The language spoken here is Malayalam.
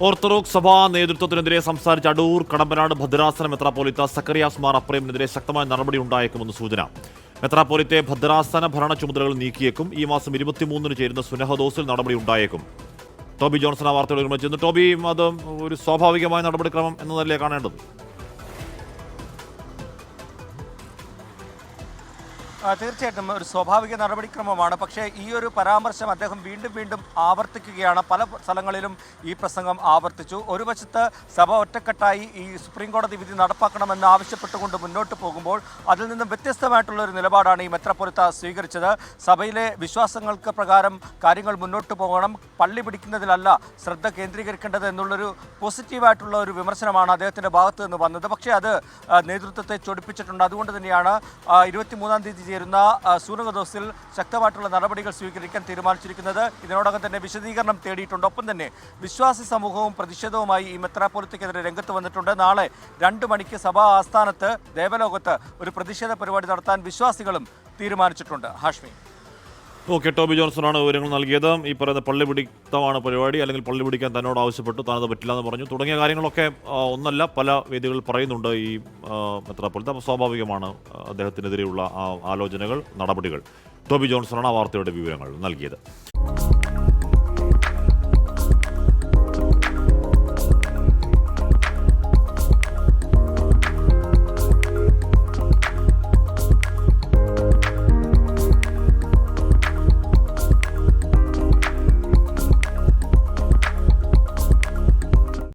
ഓർത്തഡോക്സ് സഭാ നേതൃത്വത്തിനെതിരെ സംസാരിച്ച അടൂർ കടമ്പനാട് ഭദ്രാസന മെത്രാപ്പോലീത്ത സക്കറിയാസ് മാർ അപ്രേമിനെതിരെ ശക്തമായ നടപടി ഉണ്ടായേക്കുമെന്ന് സൂചന. മെത്രാപ്പോലീത്തെ ഭദ്രാസന ഭരണ ചുമതലകൾ നീക്കിയേക്കും. ഈ മാസം 23-ന് ചേരുന്ന സുനഹദോസിൽ നടപടി ഉണ്ടായേക്കും. ടോബി ജോൺസൺ ആ വാർത്തയോട് ഒരുമിച്ച്. ടോബി, അത് ഒരു സ്വാഭാവികമായ നടപടിക്രമം എന്നതല്ലേ കാണേണ്ടത്? തീർച്ചയായിട്ടും ഒരു സ്വാഭാവിക നടപടിക്രമമാണ്. പക്ഷേ ഈ ഒരു പരാമർശം അദ്ദേഹം വീണ്ടും വീണ്ടും ആവർത്തിക്കുകയാണ്. പല സ്ഥലങ്ങളിലും ഈ പ്രസംഗം ആവർത്തിച്ചു. ഒരു വശത്ത് സഭ ഒറ്റക്കെട്ടായി ഈ സുപ്രീം കോടതി വിധി നടപ്പാക്കണമെന്ന് ആവശ്യപ്പെട്ടുകൊണ്ട് മുന്നോട്ട് പോകുമ്പോൾ അതിൽ നിന്നും വ്യത്യസ്തമായിട്ടുള്ള ഒരു നിലപാടാണ് ഈ മെത്രാപ്പൊലീത്ത സ്വീകരിച്ചത്. സഭയിലെ വിശ്വാസങ്ങൾക്ക് പ്രകാരം കാര്യങ്ങൾ മുന്നോട്ട് പോകണം, പള്ളി പിടിക്കുന്നതിലല്ല ശ്രദ്ധ കേന്ദ്രീകരിക്കേണ്ടത് എന്നുള്ളൊരു പോസിറ്റീവായിട്ടുള്ള ഒരു വിമർശനമാണ് അദ്ദേഹത്തിൻ്റെ ഭാഗത്ത് നിന്ന് വന്നത്. പക്ഷേ അത് നേതൃത്വത്തെ ചൊടിപ്പിച്ചിട്ടുണ്ട്. അതുകൊണ്ട് തന്നെയാണ് 23-ാം തീയതി ചേരുന്ന സുനഹദോസിൽ ശക്തമായിട്ടുള്ള നടപടികൾ സ്വീകരിക്കാൻ തീരുമാനിച്ചിരിക്കുന്നത്. ഇതിനോടകം തന്നെ വിശദീകരണം തേടിയിട്ടുണ്ട്. ഒപ്പം തന്നെ വിശ്വാസി സമൂഹവും പ്രതിഷേധവുമായി ഈ മെത്രാപ്പൊലീത്തക്കെതിരെ രംഗത്ത് വന്നിട്ടുണ്ട്. നാളെ 2 മണിക്ക് സഭാ ആസ്ഥാനത്ത് ദേവലോകത്ത് ഒരു പ്രതിഷേധ പരിപാടി നടത്താൻ വിശ്വാസികളും തീരുമാനിച്ചിട്ടുണ്ട്. ഹാഷ്മി. ഓക്കെ, ടോബി ജോൺസണാണ് വിവരങ്ങൾ നൽകിയത്. ഈ പറയുന്ന പള്ളി പിടിത്തമാണ് പരിപാടി, അല്ലെങ്കിൽ പള്ളി പിടിക്കാൻ തന്നോട് ആവശ്യപ്പെട്ടു, താനത് പറ്റില്ല എന്ന് പറഞ്ഞു, തുടങ്ങിയ കാര്യങ്ങളൊക്കെ ഒന്നല്ല പല വേദികളിൽ പറയുന്നുണ്ട് ഈ മെത്രാപ്പൊലീത്ത. അപ്പോൾ സ്വാഭാവികമാണ് അദ്ദേഹത്തിനെതിരെയുള്ള ആലോചനകൾ, നടപടികൾ. ടോബി ജോൺസണാണ് ആ വാർത്തയുടെ വിവരങ്ങൾ നൽകിയത്.